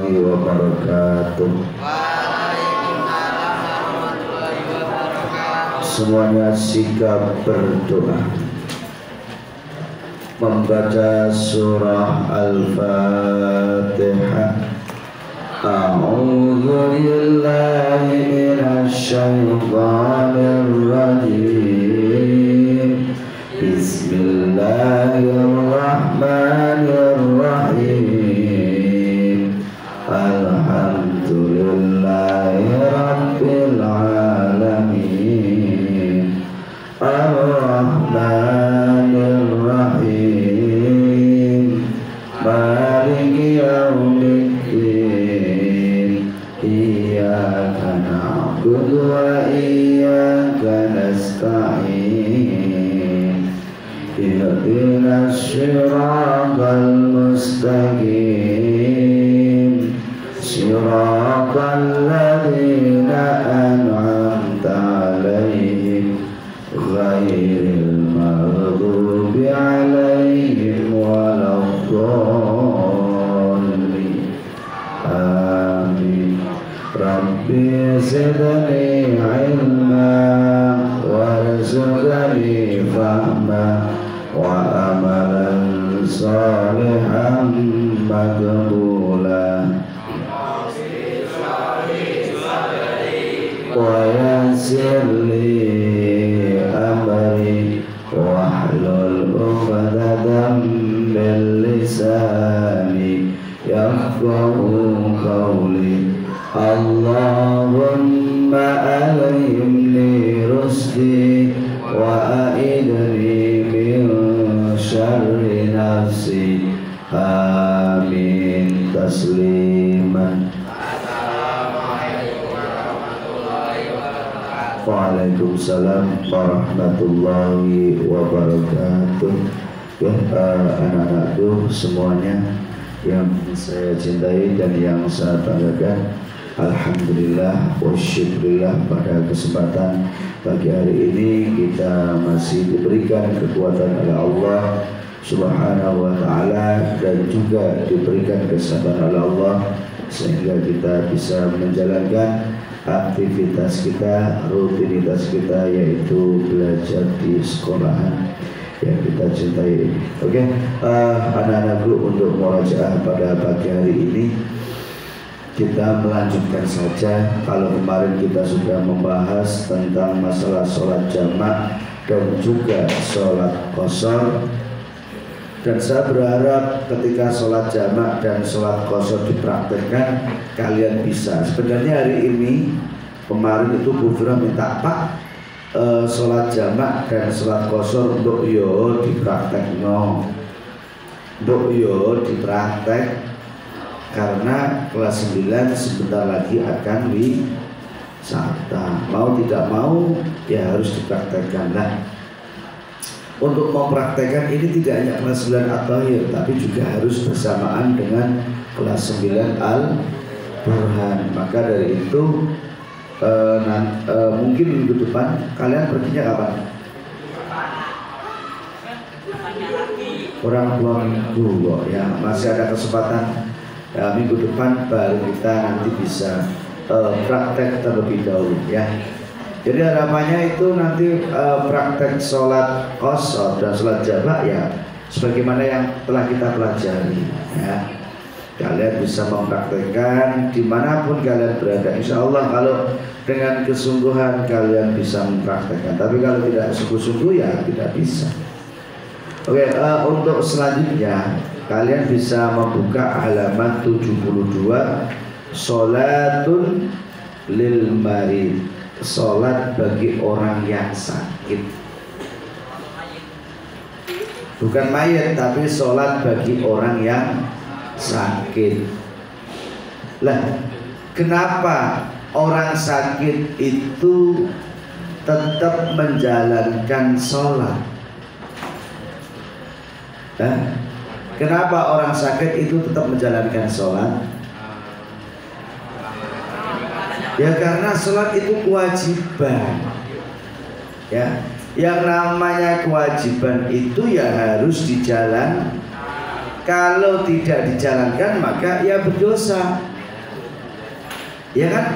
warahmatullahi wabarakatuh. Semuanya sikap berdoa, membaca surah Al-Fatihah. A'udzu billahi minasy syaithanir rajim. Bismillahirrahmanirrahim. Alhamdulillahi rabbil alamin. Ar-Rahmanir Rahim. Maliki yaumiddin. Iyyaka na'budu wa iyyaka nasta'in. Ihdinas siratal mustaqim. Siratal ladzina an'amta 'alaihim ghairil maghdubi 'alaihim waladdallin. Amin. Rabbi zidni 'ilman warzuqni fahma wa amalan salihan maqbula wa yassir li amri wahlul 'uqdatam min lisani yafqahu qawli. Allahumma alhimni rusdi wa a'idni min syarri nafsi. Amin. Tasliman. Waalaikumsalam warahmatullahi wabarakatuh. Ya, anak-anakku semuanya yang saya cintai dan yang saya banggakan, alhamdulillah wa syukurillah, pada kesempatan pagi hari ini kita masih diberikan kekuatan oleh Allah Subhanahu wa ta'ala dan juga diberikan kesehatan oleh Allah sehingga kita bisa menjalankan aktivitas kita, rutinitas kita, yaitu belajar di sekolahan yang kita cintai. Oke, anak-anakku, untuk murajaah pada pagi hari ini kita melanjutkan saja. Kalau kemarin kita sudah membahas tentang masalah sholat jamak dan juga sholat qashar, dan saya berharap ketika sholat jamak dan sholat qashar dipraktekkan kalian bisa. Sebenarnya hari ini, kemarin itu Bu Fira minta, Pak, sholat jamak dan sholat qashar untuk yo dipraktek, untuk yo dipraktek, karena kelas 9 sebentar lagi akan wisata. Mau tidak mau ya harus dipraktekkan. Nah, untuk mempraktekkan ini tidak hanya kelas 9 at-tahir, tapi juga harus bersamaan dengan kelas 9 al-burhan. Maka dari itu mungkin minggu depan kalian perginya kapan? Kurang 2 minggu kok ya, masih ada kesempatan. Minggu depan baru kita nanti bisa praktek terlebih dahulu ya. Jadi harapannya itu nanti praktek sholat qashar dan sholat jamak ya sebagaimana yang telah kita pelajari ya. Kalian bisa mempraktekkan dimanapun kalian berada. Insya Allah kalau dengan kesungguhan kalian bisa mempraktekkan. Tapi kalau tidak sungguh-sungguh ya tidak bisa. Oke, untuk selanjutnya kalian bisa membuka halaman 72, sholatun lil marid, sholat bagi orang yang sakit. Bukan mayat, tapi sholat bagi orang yang sakit. Lah, kenapa orang sakit itu tetap menjalankan sholat? Kenapa orang sakit itu tetap menjalankan sholat? Ya karena sholat itu kewajiban. Ya, yang namanya kewajiban itu ya harus dijalankan. Kalau tidak dijalankan maka ya berdosa. ya kan?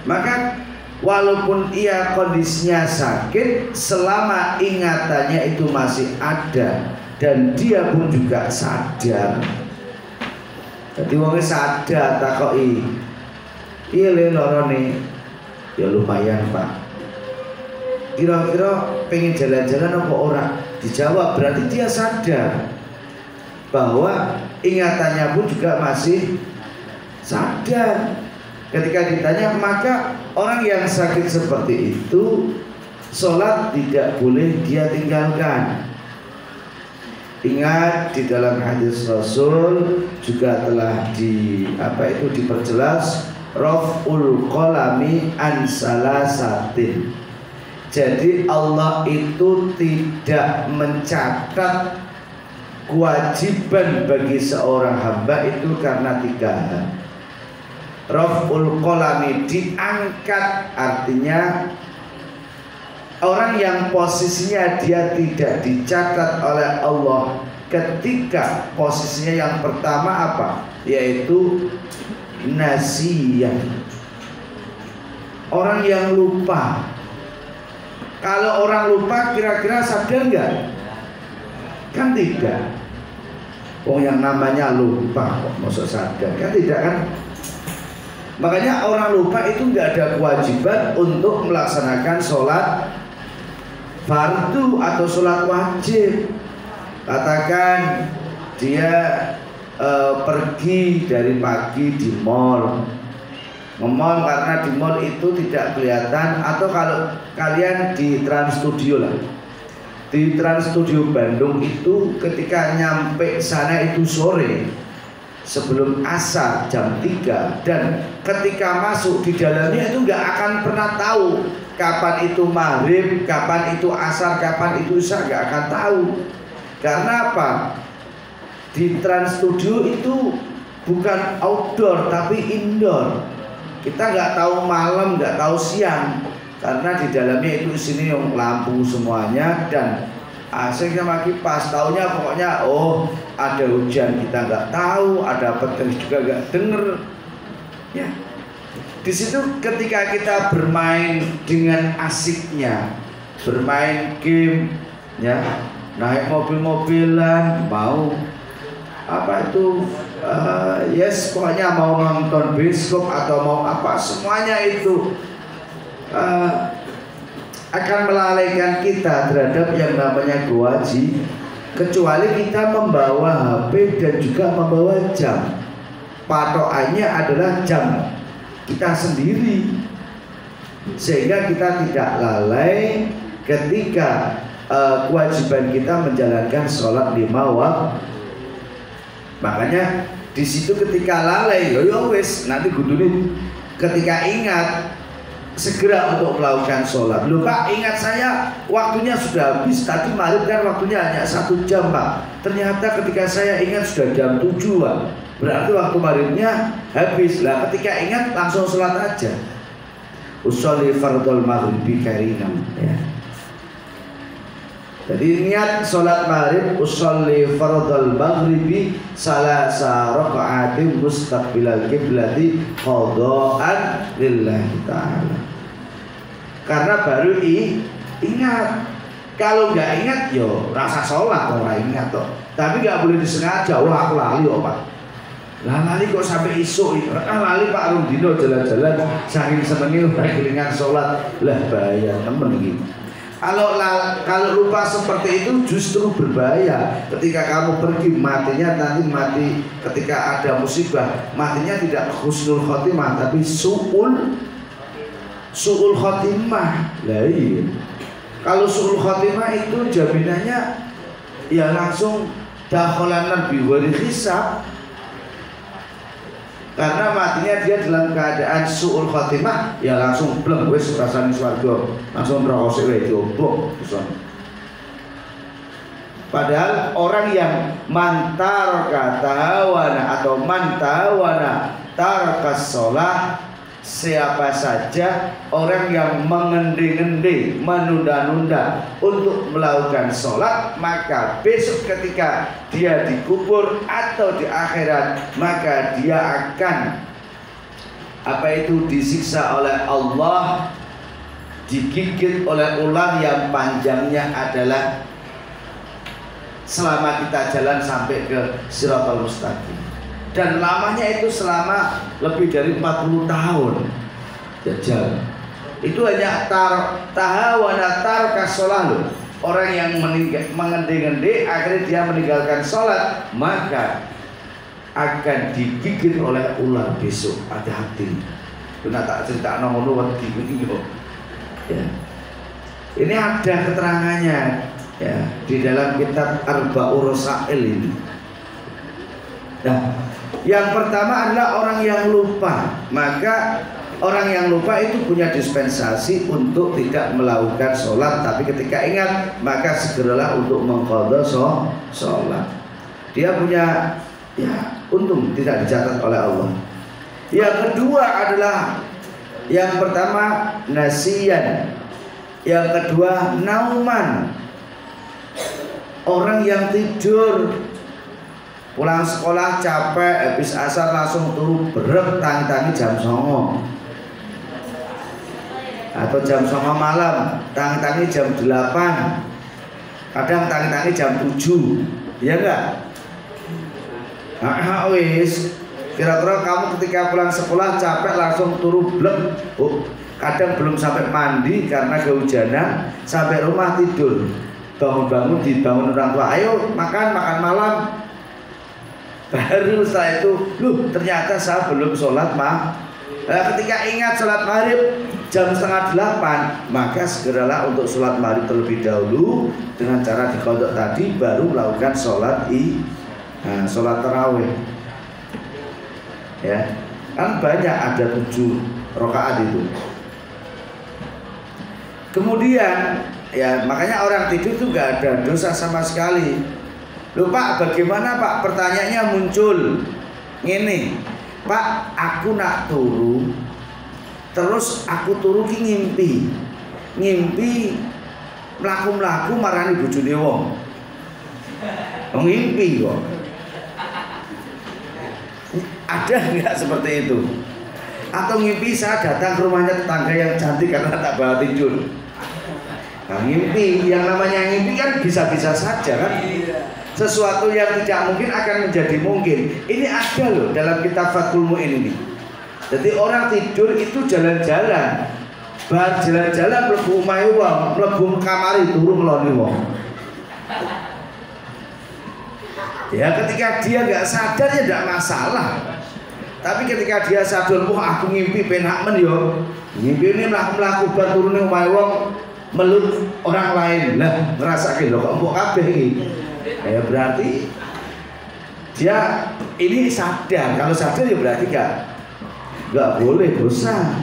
Maka walaupun ia kondisinya sakit, selama ingatannya itu masih ada dan dia pun juga sadar. Jadi wongnya sadar takoki, iya le lorone, ya lumayan pak. Kira-kira pengen jalan-jalan apa ora? Dijawab, berarti dia sadar bahwa ingatannya pun juga masih sadar. Ketika ditanya, maka orang yang sakit seperti itu sholat tidak boleh dia tinggalkan. Ingat di dalam hadis Rasul juga telah diperjelas raf'ul qalami an salasatin. Jadi Allah itu tidak mencatat kewajiban bagi seorang hamba itu karena 3 hal. Raf'ul qalami diangkat, artinya orang yang posisinya dia tidak dicatat oleh Allah ketika posisinya yang pertama apa? Yaitu nasiyah, orang yang lupa. Kalau orang lupa kira-kira sadar nggak? Kan tidak. Oh, yang namanya lupa kok maksud sadar? Kan tidak kan? Makanya orang lupa itu nggak ada kewajiban untuk melaksanakan sholat fardu atau sholat wajib. Katakan dia pergi dari pagi di mall, nge-mall karena di mall itu tidak kelihatan. Atau kalau kalian di Trans Studio lah, di Trans Studio Bandung itu ketika nyampe sana itu sore sebelum asar jam 3, dan ketika masuk di dalamnya itu nggak akan pernah tahu kapan itu maghrib, kapan itu asar, kapan itu isya, nggak akan tahu. Karena apa? Di Trans Studio itu bukan outdoor tapi indoor. Kita nggak tahu malam, nggak tahu siang, karena di dalamnya itu sini yang lampu semuanya dan AC sama kipas. Taunya pokoknya oh ada hujan kita nggak tahu, ada petir juga nggak denger. Ya, di situ ketika kita bermain dengan asiknya, bermain game, ya, naik mobil-mobilan, mau apa itu, yes pokoknya mau nonton bioskop atau mau apa, semuanya itu akan melalaikan kita terhadap yang namanya kewajiban, kecuali kita membawa HP dan juga membawa jam. Patokannya adalah jam kita sendiri, sehingga kita tidak lalai ketika kewajiban kita menjalankan sholat 5 waktu. Makanya di situ ketika lalai, yo wis nanti gudune ketika ingat segera untuk melakukan sholat. Loh Pak, ingat saya waktunya sudah habis, tadi maghrib kan waktunya hanya 1 jam Pak. Ternyata ketika saya ingat sudah jam 7 Pak. Berarti waktu maghribnya habis. Lah ketika ingat langsung sholat aja. Usolli fardhul maghribi karinam, ya. Jadi niat sholat maghrib, usolli fardhul maghribi salasa raka'atin mustaqbilal qiblati qada'an lillahi ta'ala. Karena baru ingat. Kalau nggak ingat yo rasa sholat orang ingat toh. Tapi nggak boleh disengaja. Wah aku lali kok Pak. Lah lali kok sampai isuk. Lali Pak Rundino jalan-jalan saking senengnya kelingan sholat. Lah bahaya temen gitu. Kalau lupa seperti itu justru berbahaya. Ketika kamu pergi matinya nanti mati ketika ada musibah, matinya tidak husnul khotimah tapi su'ul khotimah. Lah iya. Kalau su'ul khotimah itu jaminannya ya langsung dakhalan bi ghairi hisab. Karena matinya dia dalam keadaan su'ul khotimah, ya langsung bleng wis rasane swarga, langsung neraka sik wae diobok. Padahal orang yang mantar katawana atau mantawana tarkas sholat, siapa saja orang yang mengendi-endi, menunda-nunda untuk melakukan sholat, maka besok ketika dia dikubur atau di akhirat, maka dia akan apa itu disiksa oleh Allah, digigit oleh ular yang panjangnya adalah selama kita jalan sampai ke Shiratal Mustaqim, dan lamanya itu selama lebih dari 40 tahun jajal. Itu hanya tahawana kasolah loh. Orang yang mengendi-ngendi akhirnya dia meninggalkan sholat, maka akan digigit oleh ular besok. Hati-hati. Kena tak cerita nomor ya. Ini ada keterangannya ya di dalam kitab Arba'ur Rasail ini. Nah, yang pertama adalah orang yang lupa. Maka orang yang lupa itu punya dispensasi untuk tidak melakukan sholat, tapi ketika ingat maka segeralah untuk mengqadha sholat. Dia punya ya untung tidak dicatat oleh Allah. Yang kedua adalah, yang pertama nasiyan, yang kedua nauman. Orang yang tidur pulang sekolah capek habis asar langsung turu berek tangi-tangi jam 09.00 atau jam 09.00 malam, tangi-tangi jam 8, kadang tangi-tangi jam 7, ya enggak? Nah, wis kira-kira kamu ketika pulang sekolah capek langsung turu blek. Oh, kadang belum sampai mandi karena kehujanan, sampai rumah tidur. Bangun-bangun dibangun orang tua, ayo makan malam. Baru setelah itu, loh ternyata saya belum sholat mah. Nah, ketika ingat sholat maghrib jam 7:30, maka segeralah untuk sholat maghrib terlebih dahulu dengan cara diqadha tadi, baru melakukan sholat sholat tarawih. Ya, kan banyak, ada 7 rakaat itu. Kemudian ya makanya orang tidur itu nggak ada dosa sama sekali. Loh Pak, bagaimana Pak? Pertanyaannya muncul ngene, Pak, aku nak turu, terus aku turu ki ngimpi mlaku-mlaku marani bojone wong. Ngimpi kok. Ada nggak seperti itu? Atau ngimpi saya datang ke rumahnya tetangga yang cantik karena tak bawa tidur. Nah, ngimpi, yang namanya ngimpi kan bisa-bisa saja kan. Sesuatu yang tidak mungkin akan menjadi mungkin. Ini ada loh dalam kitab Fathul Mu'in ini. Jadi orang tidur itu jalan-jalan, bar jalan-jalan mlebu omahe wong, mlebu kamari turu ngeloni wong. Ya ketika dia nggak sadar ya tidak masalah. Tapi ketika dia sadar, wah aku ngimpi penak men yo. Ngimpi ini mlaku-mlaku bar turune omahe wong melut orang lain. Lah ngrasake lho kok mbok kabeh iki. Ya berarti dia ini sadar. Kalau sadar ya berarti nggak boleh dosa.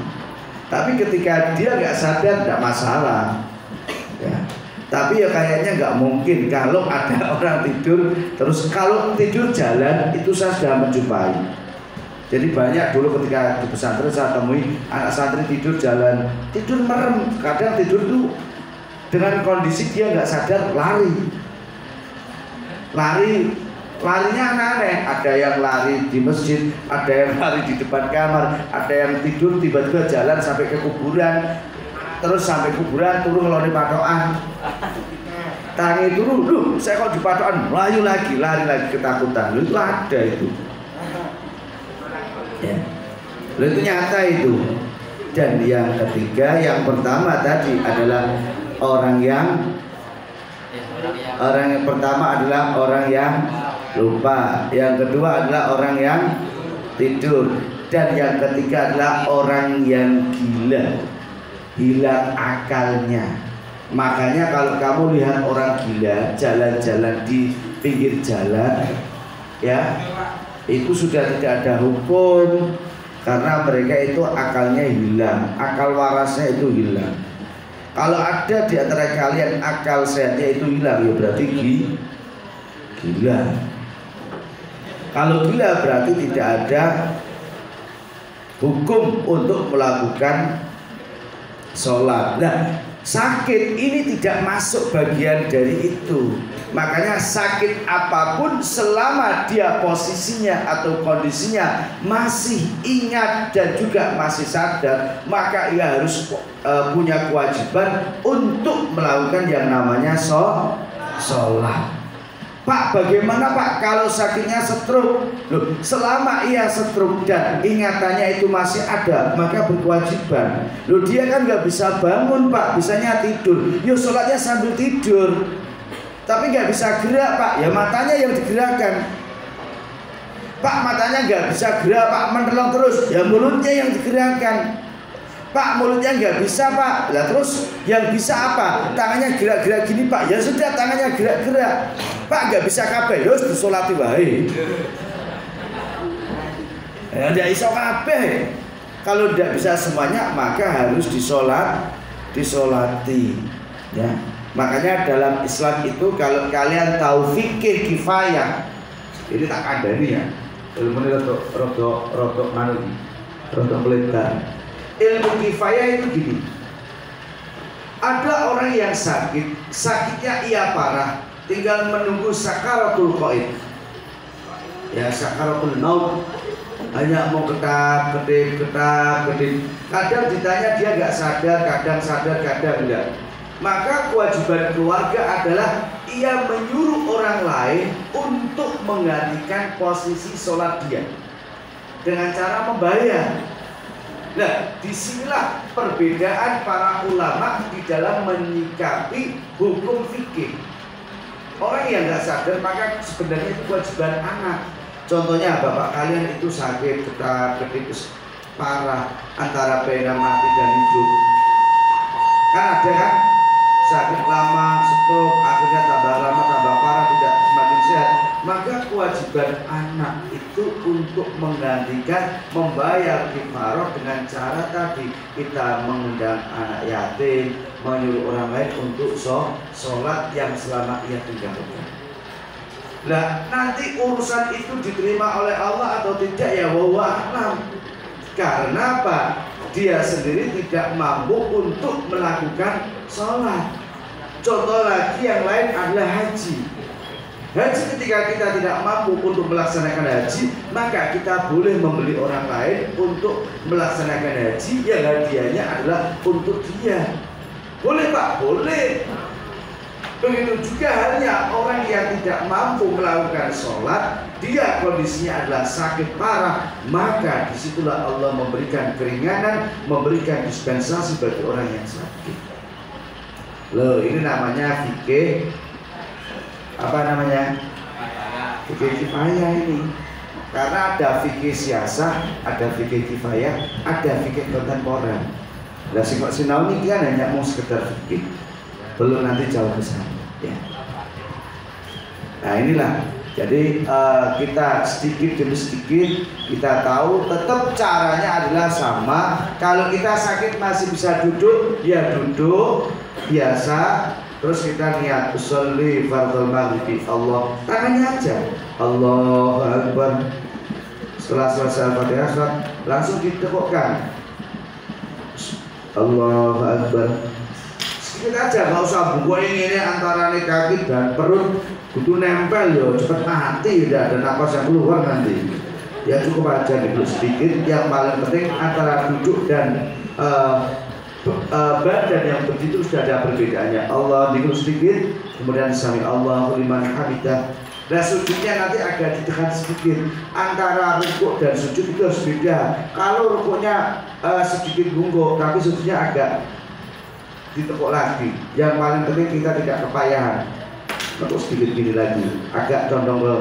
Tapi ketika dia nggak sadar tidak masalah. Ya. Tapi ya kayaknya nggak mungkin kalau ada orang tidur terus, kalau tidur jalan itu saya sudah menjumpai. Jadi banyak dulu ketika di pesantren saya temui anak santri tidur jalan, tidur merem, kadang tidur tuh dengan kondisi dia nggak sadar larinya aneh-aneh. Ada yang lari di masjid, ada yang lari di depan kamar, ada yang tidur tiba-tiba jalan sampai ke kuburan, terus sampai kuburan turun ngeloni patokan, tangi turun, saya kok di patokan, lari lagi ketakutan. Itu ada itu. Ya. Itu nyata itu. Dan yang ketiga, yang pertama tadi adalah orang yang pertama adalah orang yang lupa, yang kedua adalah orang yang tidur, dan yang ketiga adalah orang yang gila, hilang akalnya. Makanya kalau kamu lihat orang gila jalan-jalan di pinggir jalan, ya itu sudah tidak ada hukum, karena mereka itu akalnya hilang, akal warasnya itu hilang. Kalau ada di antara kalian akal sehatnya itu hilang, ya berarti gila. Kalau gila berarti tidak ada hukum untuk melakukan sholat. Nah, Sakit ini tidak masuk bagian dari itu. Makanya sakit apapun selama dia posisinya atau kondisinya masih ingat dan juga masih sadar, maka ia harus punya kewajiban untuk melakukan yang namanya sholat. Pak, bagaimana Pak kalau sakitnya stroke? Loh, selama ia stroke dan ingatannya itu masih ada, maka berkewajiban. Loh, dia kan nggak bisa bangun Pak, bisanya tidur. Yo, sholatnya sambil tidur. Tapi nggak bisa gerak Pak, ya matanya yang digerakkan. Pak, matanya nggak bisa gerak Pak, mendelong terus, ya mulutnya yang digerakkan. Pak, mulutnya nggak bisa Pak, lah terus yang bisa apa? Tangannya gerak-gerak gini Pak, ya sudah tangannya gerak-gerak. Pak, nggak bisa kabeh, ya harus disolati wae. Ya nggak bisa kabeh. Kalau tidak bisa semuanya, maka harus disolati. Ya, makanya dalam Islam itu kalau kalian tahu fikih kifayah, ini tak ada nih ya. Ilmu ini rotok manu, rotok melebar. Ilmu kifayah itu gini. Ada orang yang sakit, sakitnya ia parah, tinggal menunggu sakaratul qaid. Ya, sakaratul maut, hanya mau ketap-ketip. Kadang ditanya dia nggak sadar, kadang sadar, kadang enggak. Maka kewajiban keluarga adalah ia menyuruh orang lain untuk menggantikan posisi sholat dia dengan cara membayar. Nah, disinilah perbedaan para ulama di dalam menyikapi hukum fikih. Orang yang nggak sadar maka sebenarnya itu kewajiban anak. Contohnya bapak kalian itu sakit ketip parah antara pena mati dan hidup. Kan ada kan sakit lama, stroke, akhirnya tambah lama tambah parah, tidak semakin sehat. Maka kewajiban anak itu untuk menggantikan membayar kifarah dengan cara tadi kita mengundang anak yatim, menyuruh orang lain untuk sholat yang selama ia tinggalkan. Nah, nanti urusan itu diterima oleh Allah atau tidak ya wallahu a'lam. Karena apa? Dia sendiri tidak mampu untuk melakukan sholat. Contoh lagi yang lain adalah haji. Haji ketika kita tidak mampu untuk melaksanakan haji, maka kita boleh membeli orang lain untuk melaksanakan haji yang hadiahnya adalah untuk dia. Boleh Pak? Boleh. Begitu juga halnya orang yang tidak mampu melakukan sholat, dia kondisinya adalah sakit parah, maka disitulah Allah memberikan keringanan, memberikan dispensasi bagi orang yang sakit. Loh, ini namanya fikih apa namanya? Fikih kifayah ini. Karena ada fikih siasah, ada fikih kifayah, ada fikih kontemporer. Lah sing kok sinau niki kan hanya mau sekedar fikih. Belum nanti jauh ke sana, ya. Nah, inilah. Jadi kita sedikit demi sedikit kita tahu tetap caranya adalah sama. Kalau kita sakit masih bisa duduk, ya duduk biasa. Terus kita niat usolli fardhu maghrib Allah, tangannya aja Allahu Akbar. Setelah selesai Al-Fatihah langsung ditekukkan Allahu Akbar. Sedikit aja, nggak usah buku ini antara kaki dan perut kudu nempel yo, cepet mati, tidak ada napas yang keluar nanti. Ya cukup aja duduk sedikit. Yang paling penting antara duduk dan badan yang begitu sudah ada perbedaannya. Allah dikit sedikit, kemudian sami Allahu liman hamidah. Nah, sujudnya nanti agak ditekan sedikit. Antara rukuk dan sujud itu harus beda. Kalau rukuknya sedikit bungkuk, tapi sujudnya agak ditekuk lagi. Yang paling penting kita tidak kepayahan. Tekuk sedikit gini lagi, agak condong ke.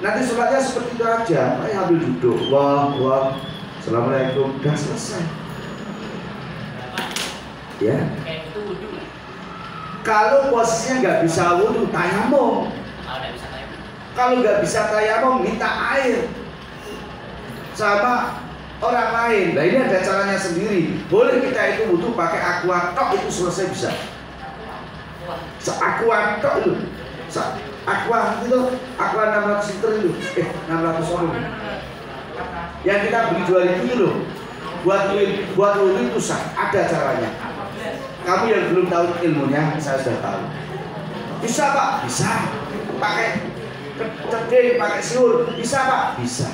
Nanti sholatnya seperti itu aja. Ayo ambil duduk. Wah, assalamualaikum, udah selesai. Ya. Kalau posisinya nggak bisa wudhu, tayamum. Kalau nggak bisa tayamum, minta air sama orang lain. Nah, ini ada caranya sendiri. Boleh kita itu wudhu pakai aqua tok, itu selesai bisa. Aqua tok itu, aqua itu, aqua 600 liter itu, 600 orang. Yang kita beli 2000 itu loh. Buat wudhu itu sah, ada caranya. Kamu yang belum tahu ilmunya, saya sudah tahu. Bisa Pak? Bisa. Pakai kedai, pakai siul, bisa Pak? Bisa.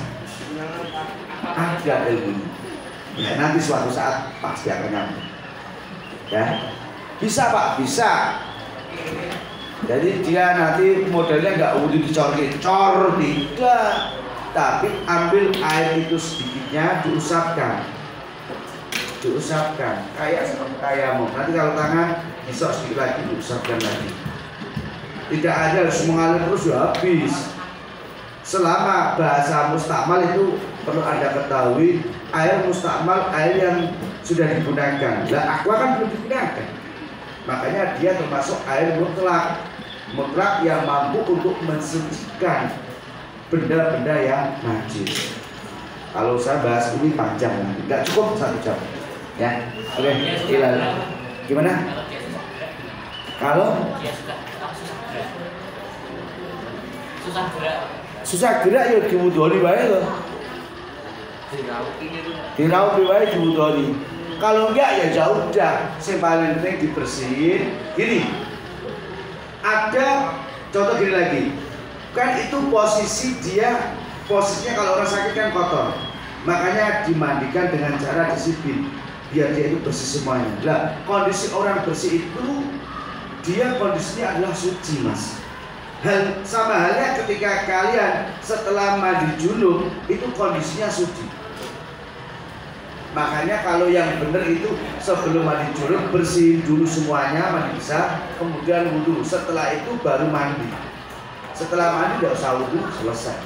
Ada ilmunya. Ya, nanti suatu saat pasti akan nyampe. Ya, bisa Pak? Bisa. Jadi dia nanti modelnya nggak udah dicor-cor, tidak. Tapi ambil air itu sedikitnya, diusapkan kayak tayamum. Nanti kalau tangan besok sedikit lagi diusapkan lagi. Tidak ada harus mengalir terus ya habis. Selama bahasa mustakmal itu perlu Anda ketahui, air mustakmal air yang sudah digunakan. Lah aqua kan belum digunakan. Makanya dia termasuk air mutlak yang mampu untuk mensucikan benda-benda yang najis. Kalau saya bahas ini panjang, nggak cukup 1 jam. Ya, oke, Hilal. Gimana? Kalau susah gerak ya diwudoni wae loh. Diraupi wae diwudoni. Kalau enggak ya jauh dah. Yang paling penting dibersihin. Gini, ada contoh gini lagi. Kan itu posisinya kalau orang sakit kan kotor, makanya dimandikan dengan cara disipin biar dia itu bersih semuanya. Nah, kondisi orang bersih itu dia kondisinya adalah suci, Mas. Sama halnya ketika kalian setelah mandi junub itu kondisinya suci. Makanya kalau yang benar itu sebelum mandi junub bersihin dulu semuanya, mandi besar, kemudian wudhu. Setelah itu baru mandi. Setelah mandi tidak usah wudhu, selesai.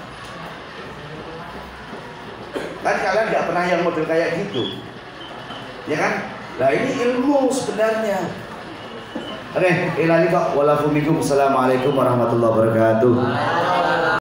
Kan kalian nggak pernah yang model kayak gitu, ya kan? Nah ini ilmu sebenarnya. Oke, ilani kok. Walafumikum. Assalamualaikum warahmatullahi wabarakatuh.